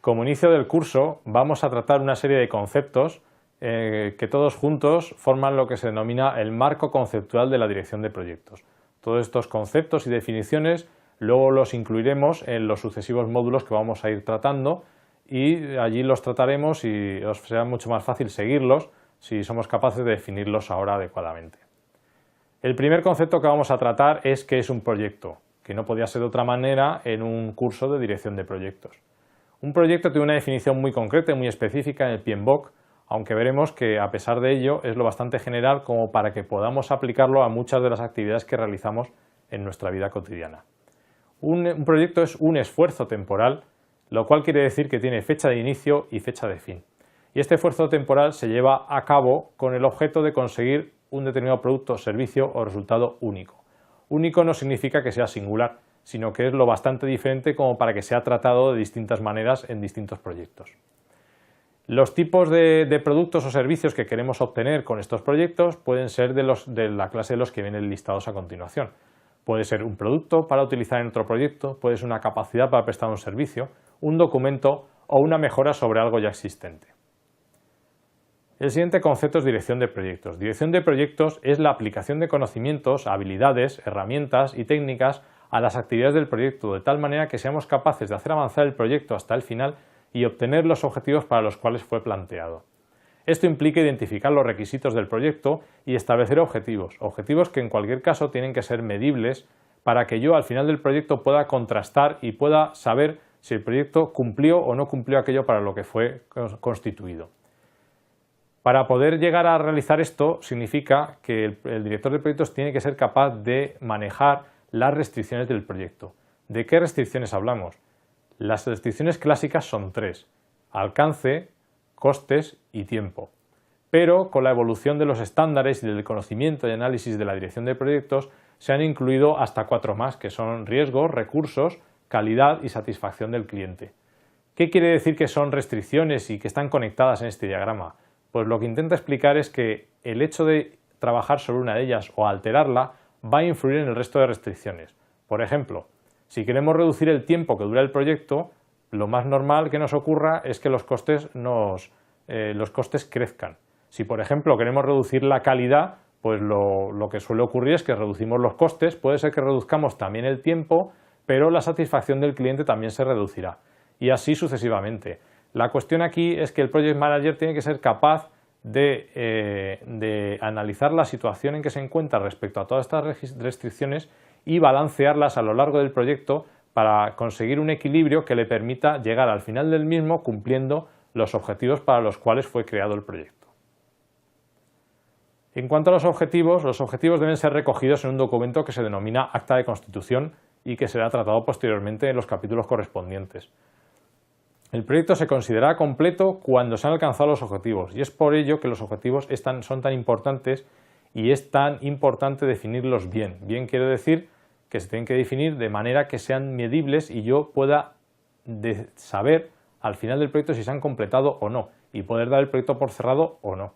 Como inicio del curso vamos a tratar una serie de conceptos que todos juntos forman lo que se denomina el marco conceptual de la dirección de proyectos. Todos estos conceptos y definiciones luego los incluiremos en los sucesivos módulos que vamos a ir tratando y allí los trataremos y os será mucho más fácil seguirlos si somos capaces de definirlos ahora adecuadamente. El primer concepto que vamos a tratar es qué es un proyecto, que no podía ser de otra manera en un curso de dirección de proyectos. Un proyecto tiene una definición muy concreta y muy específica en el PMBOK, aunque veremos que a pesar de ello es lo bastante general como para que podamos aplicarlo a muchas de las actividades que realizamos en nuestra vida cotidiana. Un proyecto es un esfuerzo temporal, lo cual quiere decir que tiene fecha de inicio y fecha de fin. Y este esfuerzo temporal se lleva a cabo con el objeto de conseguir un determinado producto, servicio o resultado único. Único no significa que sea singular, sino que es lo bastante diferente como para que sea tratado de distintas maneras en distintos proyectos. Los tipos de productos o servicios que queremos obtener con estos proyectos pueden ser de la clase de los que vienen listados a continuación. Puede ser un producto para utilizar en otro proyecto, puede ser una capacidad para prestar un servicio, un documento o una mejora sobre algo ya existente. El siguiente concepto es dirección de proyectos. Dirección de proyectos es la aplicación de conocimientos, habilidades, herramientas y técnicas a las actividades del proyecto, de tal manera que seamos capaces de hacer avanzar el proyecto hasta el final y obtener los objetivos para los cuales fue planteado. Esto implica identificar los requisitos del proyecto y establecer objetivos que en cualquier caso tienen que ser medibles para que yo al final del proyecto pueda contrastar y pueda saber si el proyecto cumplió o no cumplió aquello para lo que fue constituido. Para poder llegar a realizar esto significa que el director de proyectos tiene que ser capaz de manejar las restricciones del proyecto. ¿De qué restricciones hablamos? Las restricciones clásicas son tres: alcance, costes y tiempo. Pero con la evolución de los estándares y del conocimiento y análisis de la dirección de proyectos se han incluido hasta 4 más, que son riesgos, recursos, calidad y satisfacción del cliente. ¿Qué quiere decir que son restricciones y que están conectadas en este diagrama? Pues lo que intenta explicar es que el hecho de trabajar sobre una de ellas o alterarla va a influir en el resto de restricciones. Por ejemplo, si queremos reducir el tiempo que dura el proyecto, lo más normal que nos ocurra es que los costes crezcan. Si, por ejemplo, queremos reducir la calidad, pues lo que suele ocurrir es que reducimos los costes, puede ser que reduzcamos también el tiempo, pero la satisfacción del cliente también se reducirá. Y así sucesivamente. La cuestión aquí es que el Project Manager tiene que ser capaz de analizar la situación en que se encuentra respecto a todas estas restricciones y balancearlas a lo largo del proyecto para conseguir un equilibrio que le permita llegar al final del mismo cumpliendo los objetivos para los cuales fue creado el proyecto. En cuanto a los objetivos deben ser recogidos en un documento que se denomina Acta de Constitución y que será tratado posteriormente en los capítulos correspondientes. El proyecto se considera completo cuando se han alcanzado los objetivos y es por ello que los objetivos son tan importantes y es tan importante definirlos bien. Bien quiero decir que se tienen que definir de manera que sean medibles y yo pueda saber al final del proyecto si se han completado o no y poder dar el proyecto por cerrado o no.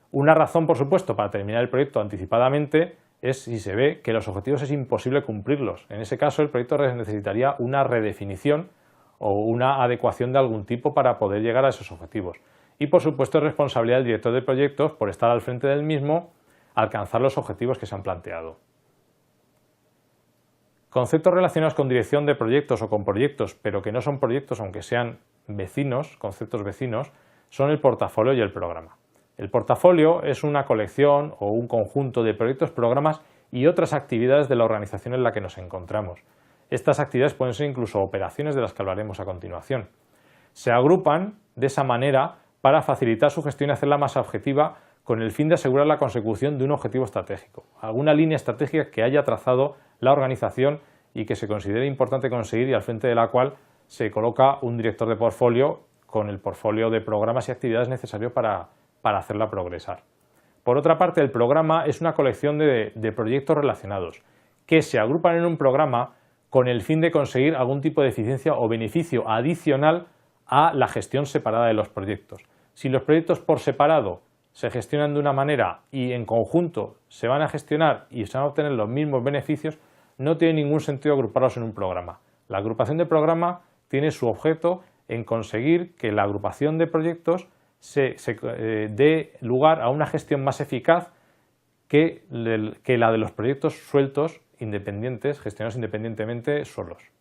Una razón, por supuesto, para terminar el proyecto anticipadamente es si se ve que los objetivos es imposible cumplirlos. En ese caso el proyecto necesitaría una redefinición o una adecuación de algún tipo para poder llegar a esos objetivos. Y por supuesto es responsabilidad del director de proyectos, por estar al frente del mismo, alcanzar los objetivos que se han planteado. Conceptos relacionados con dirección de proyectos o con proyectos, pero que no son proyectos aunque sean vecinos, conceptos vecinos, son el portafolio y el programa. El portafolio es una colección o un conjunto de proyectos, programas y otras actividades de la organización en la que nos encontramos. Estas actividades pueden ser incluso operaciones de las que hablaremos a continuación. Se agrupan de esa manera para facilitar su gestión y hacerla más objetiva con el fin de asegurar la consecución de un objetivo estratégico, alguna línea estratégica que haya trazado la organización y que se considere importante conseguir y al frente de la cual se coloca un director de portfolio con el portfolio de programas y actividades necesarios para hacerla progresar. Por otra parte, el programa es una colección de proyectos relacionados que se agrupan en un programa con el fin de conseguir algún tipo de eficiencia o beneficio adicional a la gestión separada de los proyectos. Si los proyectos por separado se gestionan de una manera y en conjunto se van a gestionar y se van a obtener los mismos beneficios, no tiene ningún sentido agruparlos en un programa. La agrupación de programa tiene su objeto en conseguir que la agrupación de proyectos dé lugar a una gestión más eficaz que la de los proyectos sueltos, independientes, gestionados independientemente solos.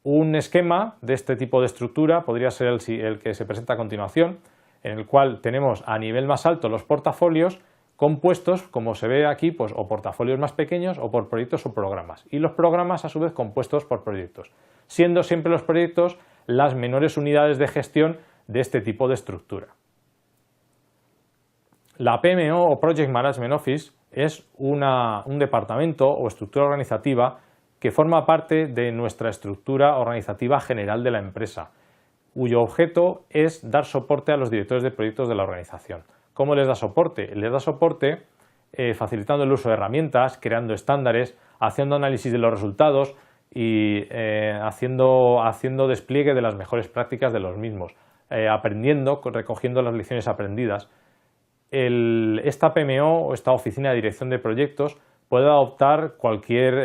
Un esquema de este tipo de estructura podría ser el que se presenta a continuación, en el cual tenemos a nivel más alto los portafolios compuestos, como se ve aquí, pues o portafolios más pequeños o por proyectos o programas, y los programas a su vez compuestos por proyectos, siendo siempre los proyectos las menores unidades de gestión de este tipo de estructura. La PMO o Project Management Office es un departamento o estructura organizativa que forma parte de nuestra estructura organizativa general de la empresa, cuyo objeto es dar soporte a los directores de proyectos de la organización. ¿Cómo les da soporte? Les da soporte facilitando el uso de herramientas, creando estándares, haciendo análisis de los resultados y haciendo despliegue de las mejores prácticas de los mismos, aprendiendo, recogiendo las lecciones aprendidas. Esta PMO o esta oficina de dirección de proyectos puede adoptar cualquier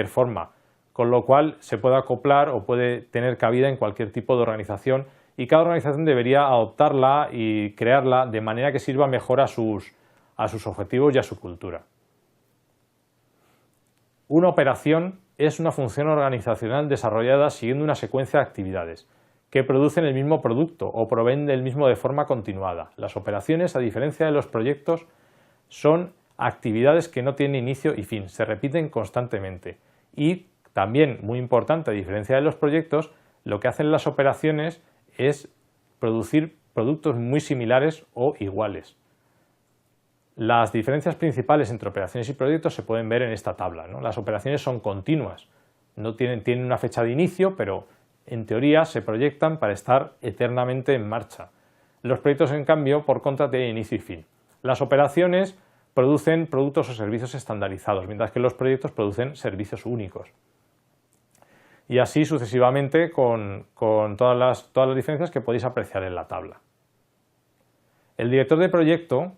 forma, con lo cual se puede acoplar o puede tener cabida en cualquier tipo de organización, y cada organización debería adoptarla y crearla de manera que sirva mejor a sus objetivos y a su cultura. Una operación es una función organizacional desarrollada siguiendo una secuencia de actividades que producen el mismo producto o proveen del mismo de forma continuada. Las operaciones, a diferencia de los proyectos, son actividades que no tienen inicio y fin, se repiten constantemente. Y también, muy importante, a diferencia de los proyectos, lo que hacen las operaciones es producir productos muy similares o iguales. Las diferencias principales entre operaciones y proyectos se pueden ver en esta tabla, ¿no? Las operaciones son continuas, tienen una fecha de inicio, pero en teoría se proyectan para estar eternamente en marcha. Los proyectos, en cambio, por contra, tienen inicio y fin. Las operaciones producen productos o servicios estandarizados, mientras que los proyectos producen servicios únicos. Y así sucesivamente con todas las diferencias que podéis apreciar en la tabla. El director de proyecto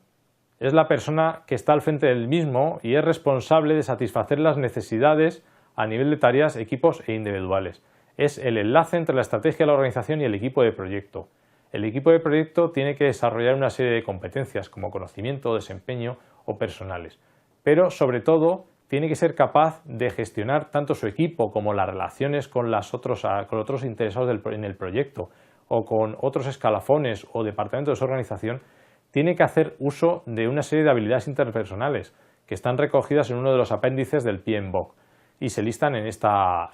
es la persona que está al frente del mismo y es responsable de satisfacer las necesidades a nivel de tareas, equipos e individuales. Es el enlace entre la estrategia de la organización y el equipo de proyecto. El equipo de proyecto tiene que desarrollar una serie de competencias como conocimiento, desempeño o personales, pero sobre todo tiene que ser capaz de gestionar tanto su equipo como las relaciones con otros interesados en el proyecto o con otros escalafones o departamentos de su organización. Tiene que hacer uso de una serie de habilidades interpersonales que están recogidas en uno de los apéndices del PMBOK y se listan en esta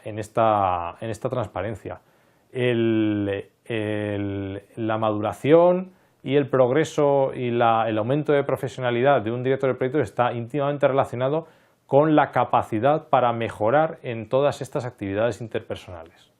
transparencia. La maduración y el progreso y el aumento de profesionalidad de un director de proyectos está íntimamente relacionado con la capacidad para mejorar en todas estas actividades interpersonales.